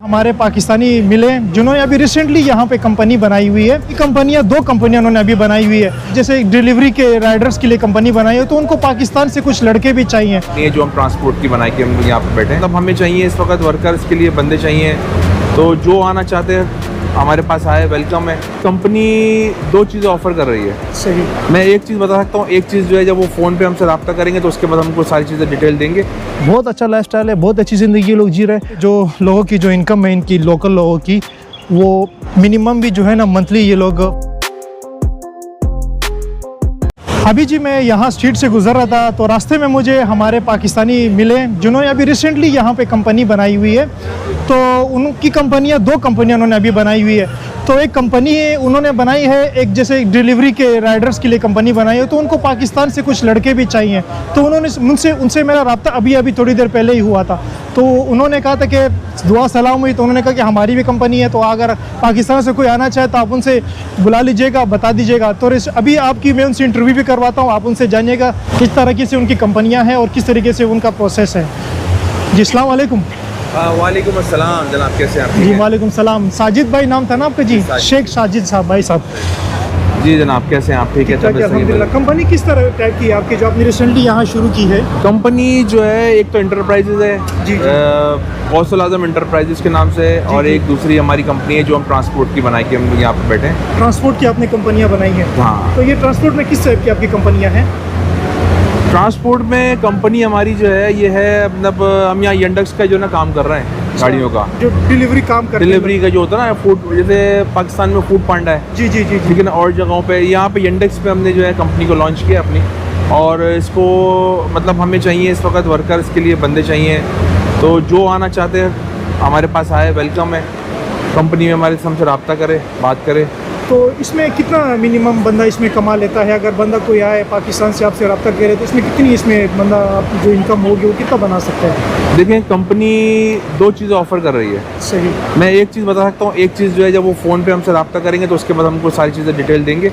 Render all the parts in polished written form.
हमारे पाकिस्तानी मिले जिन्होंने अभी रिसेंटली यहाँ पे कंपनी बनाई हुई है। ये दो कंपनियां उन्होंने अभी बनाई हुई है। जैसे डिलीवरी के राइडर्स के लिए कंपनी बनाई है, तो उनको पाकिस्तान से कुछ लड़के भी चाहिए। ये जो हम ट्रांसपोर्ट की बनाई के हम यहाँ पे बैठे हैं, तब हमें चाहिए इस वक्त वर्कर्स के लिए बंदे चाहिए। तो जो आना चाहते हैं हमारे पास आए, वेलकम है। कंपनी दो चीज़ें ऑफर कर रही है। सही। मैं एक चीज़ बता सकता हूँ, एक चीज़ जो है जब वो फ़ोन पे हमसे रब्ता करेंगे तो उसके बाद हमको सारी चीज़ें डिटेल देंगे। बहुत अच्छा लाइफस्टाइल है, बहुत अच्छी ज़िंदगी लोग जी रहे हैं। जो लोगों की जो इनकम है इनकी लोकल लोगों की, वो मिनिमम भी जो है ना मंथली ये लोग। अभी जी मैं यहाँ स्ट्रीट से गुजर रहा था तो रास्ते में मुझे हमारे पाकिस्तानी मिले जिन्होंने अभी रिसेंटली यहाँ पे कंपनी बनाई हुई है। तो उनकी दो कंपनियां उन्होंने अभी बनाई हुई है। तो एक कंपनी उन्होंने बनाई है, एक जैसे डिलीवरी के राइडर्स के लिए कंपनी बनाई है, तो उनको पाकिस्तान से कुछ लड़के भी चाहिए। तो उन्होंने उनसे मेरा रब्ता अभी थोड़ी देर पहले ही हुआ था। तो उन्होंने कहा था कि दुआ सलाम हुई, तो उन्होंने कहा कि हमारी भी कंपनी है, तो अगर पाकिस्तान से कोई आना चाहे तो आप उनसे बुला लीजिएगा, बता दीजिएगा। तो अभी आपकी मैं उनसे इंटरव्यू भी करवाता हूँ, आप उनसे जानिएगा किस तरीके से उनकी कंपनियाँ हैं और किस तरीके से उनका प्रोसेस है। जी अस्सलाम वालेकुम। वालेकुम अस्सलाम जनाब, कैसे आप? जी वालेकुम सलाम। साजिद भाई नाम था ना आपका? जी शेख साजिद साहब भाई साहब। जी जनाब, कैसे हैं आप? ठीक है, अल्हम्दुलिल्लाह। कंपनी किस तरह टाइप की है आपकी जो आपने रिसेंटली यहाँ शुरू की है? कंपनी जो है एक तो इंटरप्राइजेज है जी, गौसुल आज़म इंटरप्राइजेज के नाम से, और एक दूसरी हमारी कंपनी है जो हम ट्रांसपोर्ट की बनाई के हम यहाँ पे बैठे हैं। ट्रांसपोर्ट की आपने कंपनियाँ बनाई हैं? हाँ। तो ये ट्रांसपोर्ट में किस टाइप की आपकी कंपनियाँ हैं? ट्रांसपोर्ट में कंपनी हमारी जो है ये है, मतलब हम यहाँ यंडक्स का जो ना काम कर रहे हैं गाड़ियों का, जो डिलीवरी काम करते हैं। डिलीवरी का जो होता है ना फूड, जैसे पाकिस्तान में फूड पांडा है। जी जी जी जी। लेकिन और जगहों पे, यहाँ पे यंडक्स पे हमने जो है कंपनी को लॉन्च किया अपनी, और इसको मतलब हमें चाहिए इस वक्त वर्कर्स के लिए बंदे चाहिए। तो जो आना चाहते हैं हमारे पास आए, वेलकम है। कंपनी में हमारे हमसे रब्ता करे, बात करे। तो इसमें कितना मिनिमम बंदा इसमें कमा लेता है? अगर बंदा कोई आए पाकिस्तान से आपसे रब्ता करे तो इसमें कितनी इसमें बंदा आपकी जो इनकम होगी वो कितना बना सकता है? देखें, कंपनी दो चीज़ें ऑफर कर रही है। सही। मैं एक चीज़ बता सकता हूँ, एक चीज़ जो है जब वो फ़ोन पे हमसे रब्ता करेंगे तो उसके बाद हमको सारी चीज़ें डिटेल देंगे।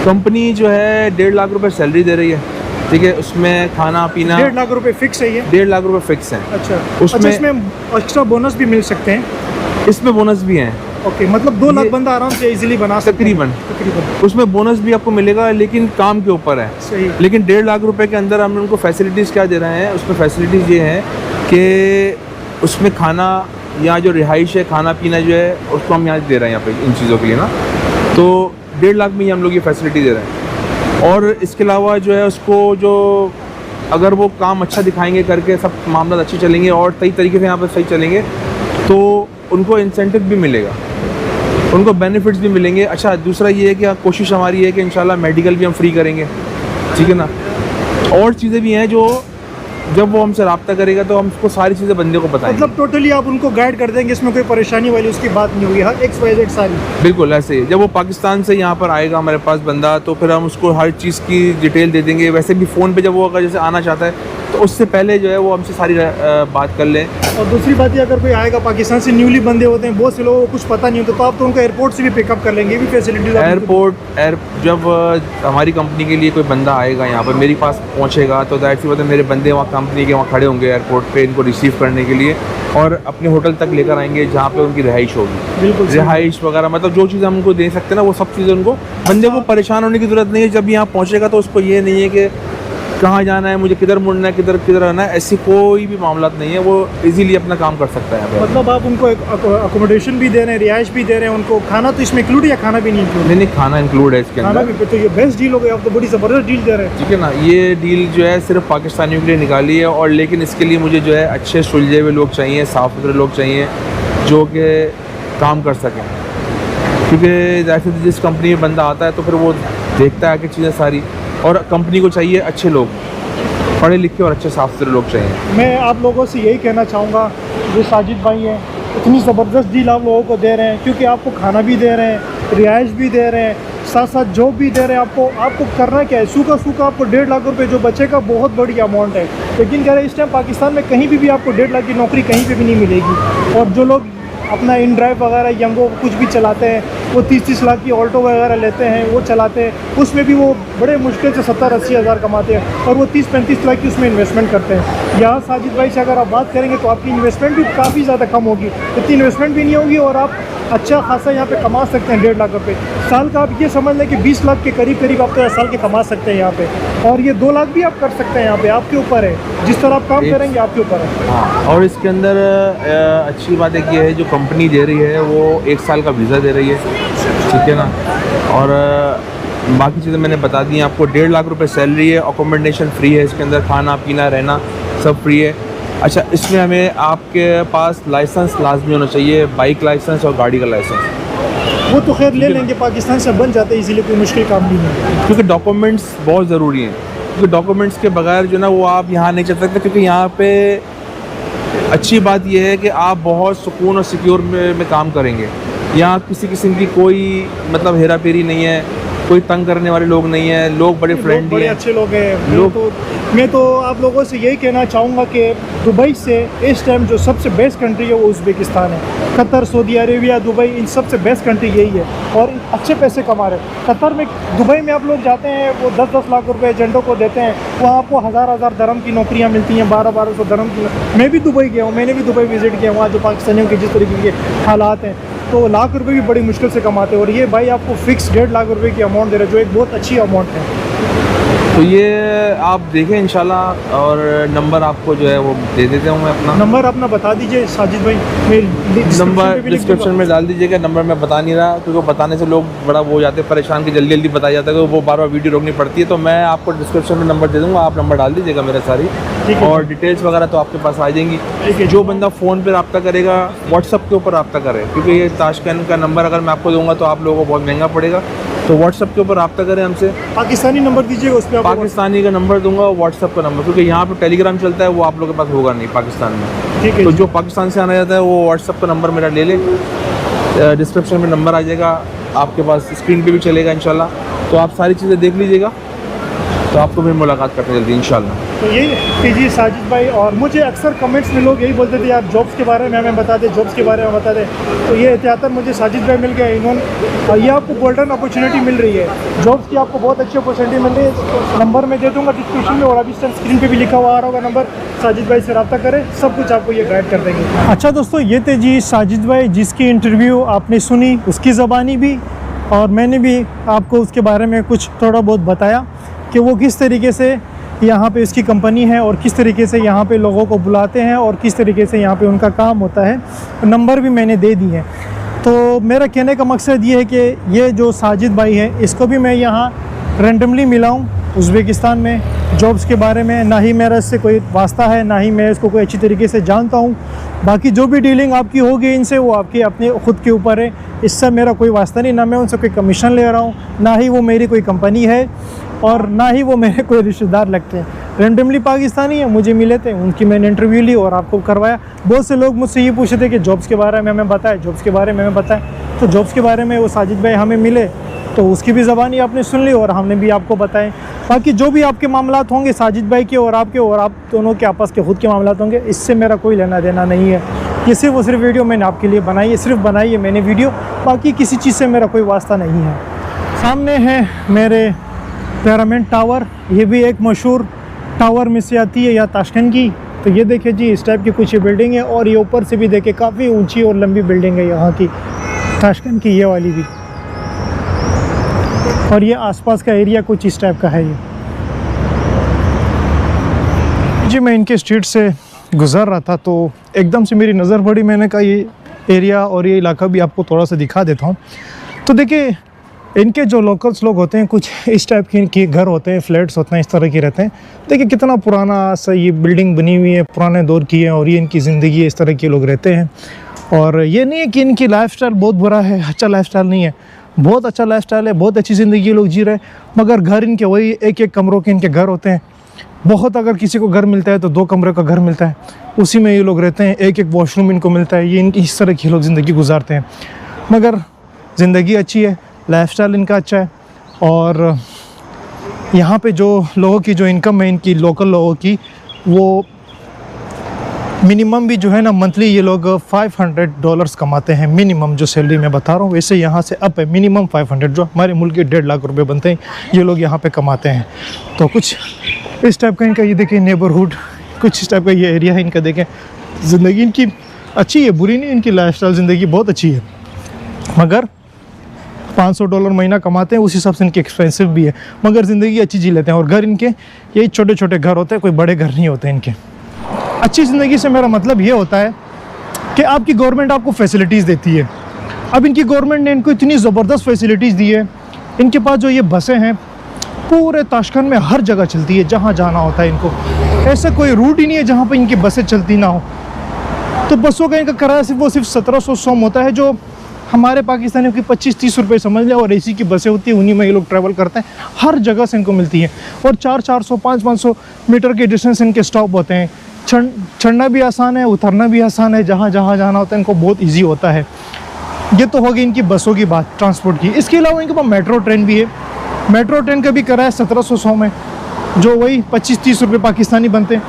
कंपनी जो है 1.5 लाख रुपए सैलरी दे रही है, ठीक है। उसमें खाना पीना 1.5 लाख रुपए फिक्स है ये? 1.5 लाख रुपए फिक्स है। अच्छा। उसमें इसमें एक्स्ट्रा बोनस भी मिल सकते हैं? इसमें बोनस भी हैं। ओके, मतलब 2 लाख बंदा आराम से इजीली बना सकते हैं तकरीबन। उसमें बोनस भी आपको मिलेगा, लेकिन काम के ऊपर है। सही। लेकिन 1.5 लाख रुपए के अंदर हम उनको फैसिलिटीज़ क्या दे रहे हैं? उसमें फैसिलिटीज़ ये हैं कि उसमें खाना या जो रिहाइश है, खाना पीना जो है उसको हम यहाँ दे रहे हैं यहाँ पे इन चीज़ों के लिए ना। तो 1.5 लाख में ही हम लोग ये फैसिलिटी दे रहे हैं। और इसके अलावा जो है उसको जो अगर वो काम अच्छा दिखाएंगे करके, सब मामला अच्छे चलेंगे और सही तरीके से यहाँ पर सही चलेंगे, तो उनको इंसेंटिव भी मिलेगा, उनको बेनिफिट्स भी मिलेंगे। अच्छा, दूसरा ये है कि कोशिश हमारी है कि इंशाल्लाह मेडिकल भी हम फ्री करेंगे, ठीक है ना। और चीज़ें भी हैं जो जब वो हमसे रब्ता करेगा तो हम उसको सारी चीज़ें बंदे को बताएंगे। मतलब टोटली आप उनको गाइड कर देंगे, इसमें कोई परेशानी वाली उसकी बात नहीं होगी, हर XYZ सारी? बिल्कुल ऐसे ही। जब वो पाकिस्तान से यहाँ पर आएगा हमारे पास बंदा, तो फिर हम उसको हर चीज़ की डिटेल दे देंगे। वैसे भी फ़ोन पे जब वो अगर जैसे आना चाहता है तो उससे पहले जो है वो हमसे सारी बात कर लें। और दूसरी बात ये, अगर कोई आएगा पाकिस्तान से, न्यूली बंदे होते हैं, बहुत से लोगों को कुछ पता नहीं होता, तो आप तो उनको एयरपोर्ट से भी पिकअप कर लेंगे, ये भी फैसिलिटी? जब हमारी कंपनी के लिए कोई बंदा आएगा यहाँ पर मेरे पास पहुँचेगा, तो ज़ाहिर सी बात है मेरे बंदे वहाँ कंपनी के वहाँ खड़े होंगे एयरपोर्ट पे इनको रिसीव करने के लिए, और अपने होटल तक लेकर आएंगे जहाँ पे उनकी रिहाइश होगी। बिल्कुल। रिहाइश वगैरह, मतलब जो चीज़ें हम उनको दे सकते हैं ना, वो सब चीज़ें उनको, बंदे को परेशान होने की ज़रूरत नहीं है। जब यहाँ पहुँचेगा तो उसको ये नहीं है कि कहाँ जाना है, मुझे किधर मुड़ना है, किधर आना है, ऐसी कोई भी मामला नहीं है। वो इजीली अपना काम कर सकता है। मतलब आप उनको अकोमोडेशन भी दे रहे हैं, रिहाइश भी दे रहे हैं उनको, खाना तो इसमें इंक्लूड या खाना भी नहीं इंक्लूड? नहीं, खाना इंक्लूड है इसके खाना अंदर। भी। तो ये बेस्ट डील हो गई, आप तो बड़ी ज़बरदस्त डील दे रहे हैं। ठीक है ना, ये डील जो है सिर्फ पाकिस्तानियों के लिए निकाली है, और लेकिन इसके लिए मुझे जो है अच्छे सुलझे हुए लोग चाहिए, साफ़ सुथरे लोग चाहिए जो कि काम कर सकें। क्योंकि जैसे जिस कंपनी में बंदा आता है तो फिर वो देखता है कि चीज़ें सारी, और कंपनी को चाहिए अच्छे लोग, पढ़े लिखे और अच्छे साफ सुथरे लोग चाहिए। मैं आप लोगों से यही कहना चाहूँगा, जो साजिद भाई हैं, इतनी ज़बरदस्त डील आप लोगों को दे रहे हैं, क्योंकि आपको खाना भी दे रहे हैं, रिहाइश भी दे रहे हैं, साथ साथ जॉब भी दे रहे हैं। आपको करना क्या है? सूखा आपको 1.5 लाख रुपए जो बचेगा, बहुत बड़ी अमाउंट है। लेकिन कह रहे हैं इस टाइम पाकिस्तान में कहीं भी आपको 1.5 लाख की नौकरी कहीं पर भी नहीं मिलेगी। और जो लोग अपना इन ड्राइव वगैरह यंगो कुछ भी चलाते हैं, वो 30-30 लाख की ऑल्टो वगैरह लेते हैं, वो चलाते हैं, उसमें भी वो बड़े मुश्किल से 70-80 हज़ार कमाते हैं और वो 30-35 लाख की उसमें इन्वेस्टमेंट करते हैं। यहाँ साजिद भाई से अगर आप बात करेंगे तो आपकी इन्वेस्टमेंट भी काफ़ी ज़्यादा कम होगी, इतनी इन्वेस्टमेंट भी नहीं होगी और आप अच्छा खासा यहाँ पे कमा सकते हैं 1.5 लाख रुपए साल का। आप ये समझ लें कि 20 लाख के करीब आप तो साल के कमा सकते हैं यहाँ पे, और ये 2 लाख भी आप कर सकते हैं यहाँ पे, आपके ऊपर है, जिस तरह आप काम करेंगे आपके ऊपर है। हाँ, और इसके अंदर अच्छी बात एक ये है, जो कंपनी दे रही है वो 1 साल का वीज़ा दे रही है, ठीक है ना, और बाकी चीज़ें मैंने बता दी हैं आपको। 1.5 लाख रुपए सैलरी है, अकोमोडेशन फ्री है, इसके अंदर खाना पीना रहना सब फ्री है। अच्छा, इसमें हमें आपके पास लाइसेंस लाजमी होना चाहिए, बाइक लाइसेंस और गाड़ी का लाइसेंस। वो तो खैर ले लेंगे, पाकिस्तान से बन जाते हैं, इसीलिए कोई मुश्किल काम नहीं है। क्योंकि डॉक्यूमेंट्स बहुत ज़रूरी हैं, क्योंकि डॉक्यूमेंट्स के बगैर जो ना वो आप यहाँ नहीं चल सकते। क्योंकि यहाँ पे अच्छी बात यह है कि आप बहुत सुकून और सिक्योर में काम करेंगे। यहाँ किसी किस्म की कोई मतलब हेरा फेरी नहीं है, कोई तंग करने वाले लोग नहीं है, लोग बड़े फ्रेंडली बड़े हैं, अच्छे लोग हैं। लोग मैं तो आप लोगों से यही कहना चाहूँगा कि दुबई से इस टाइम जो सबसे बेस्ट कंट्री है वो उज़्बेकिस्तान है। कतर, सऊदी अरेबिया, दुबई, इन सबसे बेस्ट कंट्री यही है और अच्छे पैसे कमा रहे हैं। कतर में, दुबई में आप लोग जाते हैं, वो 10-10 लाख रुपए एजेंटों को देते हैं, वहाँ आपको हज़ार दरम की नौकरियाँ मिलती हैं, 1200 दरम की। मैं भी दुबई गया हूँ, मैंने भी दुबई विज़िट किया, वहाँ जो पाकिस्तानियों के जिस तरीके के हालात हैं, तो लाख रुपए भी बड़ी मुश्किल से कमाते हैं और ये भाई आपको फ़िक्स 1.5 लाख रुपए की अमाउंट दे रहे हैं, जो एक बहुत अच्छी अमाउंट है। तो ये आप देखें इंशाल्लाह, और नंबर आपको जो है वो दे देता हूँ मैं अपना। नंबर अपना बता दीजिए साजिद भाई, नंबर डिस्क्रिप्शन में डाल दीजिएगा। नंबर मैं बता नहीं रहा क्योंकि बताने से लोग बड़ा वो हो जाते हैं परेशान, कि जल्दी जल्दी बताया जाता है, तो वो बार बार वीडियो रोकनी पड़ती है। तो मैं आपको डिस्क्रिप्शन में नंबर दे दूँगा, आप नंबर डाल दीजिएगा मेरा सारी, और डिटेल्स वगैरह तो आपके पास आ जाएंगी। जो बंदा फ़ोन पर रब्ता करेगा, व्हाट्सअप के ऊपर रब्ता करे, क्योंकि ये ताशकंद का नंबर अगर मैं आपको दूँगा तो आप लोगों को बहुत महंगा पड़ेगा। तो व्हाट्सअप के ऊपर रब्ता करें हमसे। पाकिस्तानी नंबर दीजिएगा, उस पर पाकिस्तानी का नंबर दूंगा, व्हाट्सअप का नंबर, क्योंकि यहाँ पे टेलीग्राम चलता है, वो आप लोगों के पास होगा नहीं पाकिस्तान में। ठीक है, तो जो पाकिस्तान से आना जाता है वो व्हाट्सअप का नंबर मेरा ले ले, डिस्क्रिप्शन में नंबर आ जाएगा, आपके पास स्क्रीन पे भी चलेगा इंशाल्लाह। तो आप सारी चीज़ें देख लीजिएगा, तो आपको फिर मुलाकात करते जल्दी इंशाल्लाह। तो यही जी साजिद भाई, और मुझे अक्सर कमेंट्स में लोग यही बोलते थे यार जॉब्स के बारे में हमें बता दें, जॉब्स के बारे में बता दें। तो ये एहतियातन मुझे साजिद भाई मिल गया, इन्होंने ये आपको गोल्डन अपॉर्चुनिटी मिल रही है, जॉब्स की आपको बहुत अच्छी अपॉर्चुनिटी मिल रही है। नंबर मैं दे दूँगा डिस्क्रिप्शन में, और अभी स्क्रीन पर भी लिखा हुआ आ रहा होगा नंबर, साजिद भाई से रब्ता करें, सब कुछ आपको ये गाइड कर देंगे। अच्छा दोस्तों, ये थे जी साजिद भाई, जिसकी इंटरव्यू आपने सुनी, उसकी ज़बानी भी, और मैंने भी आपको उसके बारे में कुछ थोड़ा बहुत बताया कि वो किस तरीके से यहाँ पे इसकी कंपनी है और किस तरीके से यहाँ पे लोगों को बुलाते हैं और किस तरीके से यहाँ पे उनका काम होता है। नंबर भी मैंने दे दिए हैं। तो मेरा कहने का मकसद ये है कि ये जो साजिद भाई है, इसको भी मैं यहाँ रेंडमली मिला हूँ उज़्बेकिस्तान में जॉब्स के बारे में। ना ही मेरा इससे कोई वास्ता है, ना ही मैं इसको कोई अच्छी तरीके से जानता हूँ। बाकी जो भी डीलिंग आपकी होगी इनसे, वो आपके अपने ख़ुद के ऊपर है, इससे मेरा कोई वास्ता नहीं। ना मैं उनसे कोई कमीशन ले रहा हूँ, ना ही वो मेरी कोई कंपनी है, और ना ही वो मेरे कोई रिश्तेदार लगते हैं। रेंडमली पाकिस्तानी है, मुझे मिले थे, उनकी मैंने इंटरव्यू ली और आपको करवाया। बहुत से लोग मुझसे ये पूछे थे कि जॉब्स के बारे में हमें बताएं, जॉब्स के बारे में हमें बताएं। तो जॉब्स के बारे में वो साजिद भाई हमें मिले, तो उसकी भी ज़बानी आपने सुन ली और हमने भी आपको बताएं। बाकी जो भी आपके मामलात होंगे साजिद भाई के और आपके, और आप दोनों के आपस के खुद के मामलात होंगे, इससे मेरा कोई लेना देना नहीं है। ये सिर्फ और सिर्फ वीडियो मैंने आपके लिए बनाई है, सिर्फ बनाई है मैंने वीडियो, बाकी किसी चीज़ से मेरा कोई वास्ता नहीं है। सामने है मेरे पिरामिड टावर, ये भी एक मशहूर टावर में से आती है या ताशकंद की। तो ये देखिए जी, इस टाइप की कुछ ये बिल्डिंग है, और ये ऊपर से भी देखे काफ़ी ऊंची और लंबी बिल्डिंग है यहाँ की, ताशकंद की ये वाली भी। और ये आसपास का एरिया कुछ इस टाइप का है ये जी। मैं इनके स्ट्रीट से गुज़र रहा था तो एकदम से मेरी नज़र पड़ी, मैंने कहा ये एरिया और ये इलाका भी आपको थोड़ा सा दिखा देता हूँ। तो देखिए, इनके जो लोकल्स लोग होते हैं, कुछ इस टाइप के इनके घर होते हैं, फ्लैट्स होते हैं, इस तरह के रहते हैं। देखिए कितना पुराना सा ये बिल्डिंग बनी हुई है, पुराने दौर की है, और ये इनकी ज़िंदगी है, इस तरह के लोग रहते हैं। और ये नहीं है कि इनकी लाइफस्टाइल बहुत बुरा है, अच्छा लाइफस्टाइल नहीं है, बहुत अच्छा लाइफस्टाइल है, बहुत अच्छी ज़िंदगी लोग जी रहे हैं। मगर घर इनके वही एक एक कमरों के इनके घर होते हैं। बहुत अगर किसी को घर मिलता है तो 2 कमरे का घर मिलता है, उसी में ये लोग रहते हैं, एक एक वॉशरूम इनको मिलता है। ये इनकी इस तरह की लोग ज़िंदगी गुजारते हैं, मगर ज़िंदगी अच्छी है, लाइफस्टाइल इनका अच्छा है। और यहाँ पे जो लोगों की जो इनकम है इनकी, लोकल लोगों की, वो मिनिमम भी जो है ना मंथली ये लोग $500 कमाते हैं, मिनिमम जो सैलरी मैं बता रहा हूँ। वैसे यहाँ से अप है मिनिमम 500, जो हमारे मुल्क के 1.5 लाख रुपए बनते हैं ये लोग यहाँ पे कमाते हैं। तो कुछ इस टाइप का इनका ये देखें नेबरहुड, कुछ इस टाइप का ये एरिया है इनका। देखें ज़िंदगी इनकी अच्छी है, बुरी नहीं, इनकी लाइफस्टाइल ज़िंदगी बहुत अच्छी है, मगर $500 महीना कमाते हैं, उस हिसाब से इनकी एक्सपेंसिव भी है, मगर ज़िंदगी अच्छी जी लेते हैं। और घर इनके यही छोटे छोटे घर होते हैं, कोई बड़े घर नहीं होते इनके। अच्छी ज़िंदगी से मेरा मतलब ये होता है कि आपकी गवर्नमेंट आपको फैसिलिटीज़ देती है। अब इनकी गवर्नमेंट ने इनको इतनी ज़बरदस्त फैसिलिटीज़ दी है। इनके पास जो ये बसें हैं पूरे ताशकंद में हर जगह चलती है, जहाँ जाना होता है इनको। ऐसा कोई रूट ही नहीं है जहाँ पर इनकी बसें चलती ना हो। तो बसों का इनका किराया सिर्फ 1700 सॉम होता है, जो हमारे पाकिस्तानियों की 25-30 रुपये समझ लें। और एसी की बसें होती हैं, उन्हीं में ये लोग ट्रैवल करते हैं, हर जगह से इनको मिलती हैं। और 400, 500 मीटर के डिस्टेंस इनके स्टॉप होते हैं। चढ़ना भी आसान है, उतरना भी आसान है, जहाँ जहाँ जाना होता है इनको बहुत ईजी होता है। ये तो होगी इनकी बसों की बात, ट्रांसपोर्ट की। इसके अलावा इनके पास मेट्रो ट्रेन भी है। मेट्रो ट्रेन का भी किराया 1700 सॉम है, जो वही 25-30 रुपये पाकिस्तानी बनते हैं।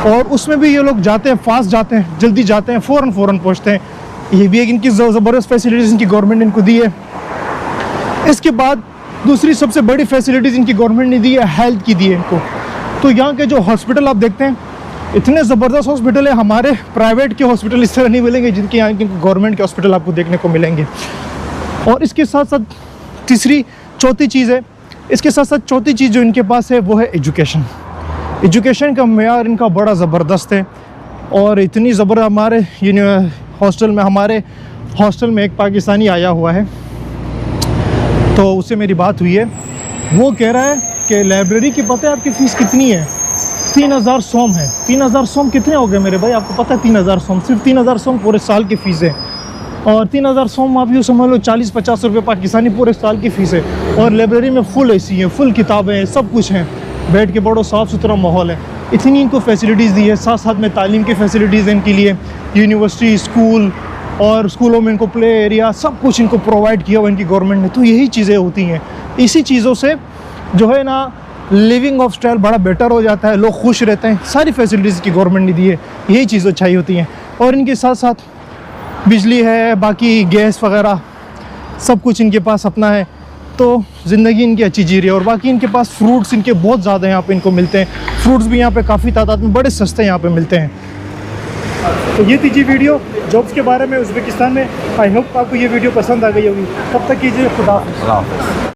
और उसमें भी ये लोग जाते हैं, फास्ट जाते हैं, जल्दी जाते हैं, फ़ौरन पहुँचते हैं। ये भी एक इनकी ज़बरदस्त फैसिलिटीज़ इनकी गवर्नमेंट ने इनको दी है। इसके बाद दूसरी सबसे बड़ी फैसिलिटीज़ इनकी गवर्नमेंट ने दी है, हेल्थ की दी है इनको। तो यहाँ के जो हॉस्पिटल आप देखते हैं, इतने ज़बरदस्त हॉस्पिटल है। हमारे प्राइवेट के हॉस्पिटल इस तरह नहीं मिलेंगे जिनके यहाँ के गवर्नमेंट के हॉस्पिटल आपको देखने को मिलेंगे। और इसके साथ साथ चौथी चीज़ जो इनके पास है वो है एजुकेशन। एजुकेशन का मेयार इनका बड़ा ज़बरदस्त है। और इतनी हमारे हमारे हॉस्टल में एक पाकिस्तानी आया हुआ है, तो उससे मेरी बात हुई है। वो कह रहा है कि लाइब्रेरी की पता है आपकी फ़ीस कितनी है? 3000 सॉम है। 3000 सॉम कितने हो गए मेरे भाई? आपको पता है 3000 सॉम, सिर्फ 3000 सॉम पूरे साल की फ़ीस है। और 3000 सॉम आप यूँ समझ लो 40-50 रुपये पाकिस्तानी पूरे साल की फ़ीस है। और लाइब्रेरी में फुल एसी है, फुल किताबें हैं, सब कुछ हैं, बैठ के बड़ो साफ़ सुथरा माहौल है। इतनी इनको फैसिलिटीज़ दी है। साथ साथ में तालीम की फैसिलिटीज़ हैं इनके लिए, यूनिवर्सिटी, स्कूल, और स्कूलों में इनको प्ले एरिया, सब कुछ इनको प्रोवाइड किया हुआ इनकी गवर्नमेंट ने। तो यही चीज़ें होती हैं, इसी चीज़ों से जो है ना लिविंग ऑफ स्टाइल बड़ा बेटर हो जाता है, लोग खुश रहते हैं। सारी फैसिलिटीज़ की गवर्नमेंट ने दी है, यही चीज़ें चाहिए होती हैं। और इनके साथ साथ बिजली है, बाकी गैस वगैरह सब कुछ इनके पास अपना है। तो ज़िंदगी इनकी अच्छी जी रही है। और बाकी इनके पास फ्रूट्स इनके बहुत ज़्यादा यहाँ पे इनको मिलते हैं। फ्रूट्स भी यहाँ पे काफ़ी तादाद में बड़े सस्ते यहाँ पे मिलते हैं। तो ये थी जी वीडियो जॉब्स के बारे में उज़्बेकिस्तान में। आई होप आपको ये वीडियो पसंद आ गई होगी। तब तक कीजिए खुदा हाफ़िज़।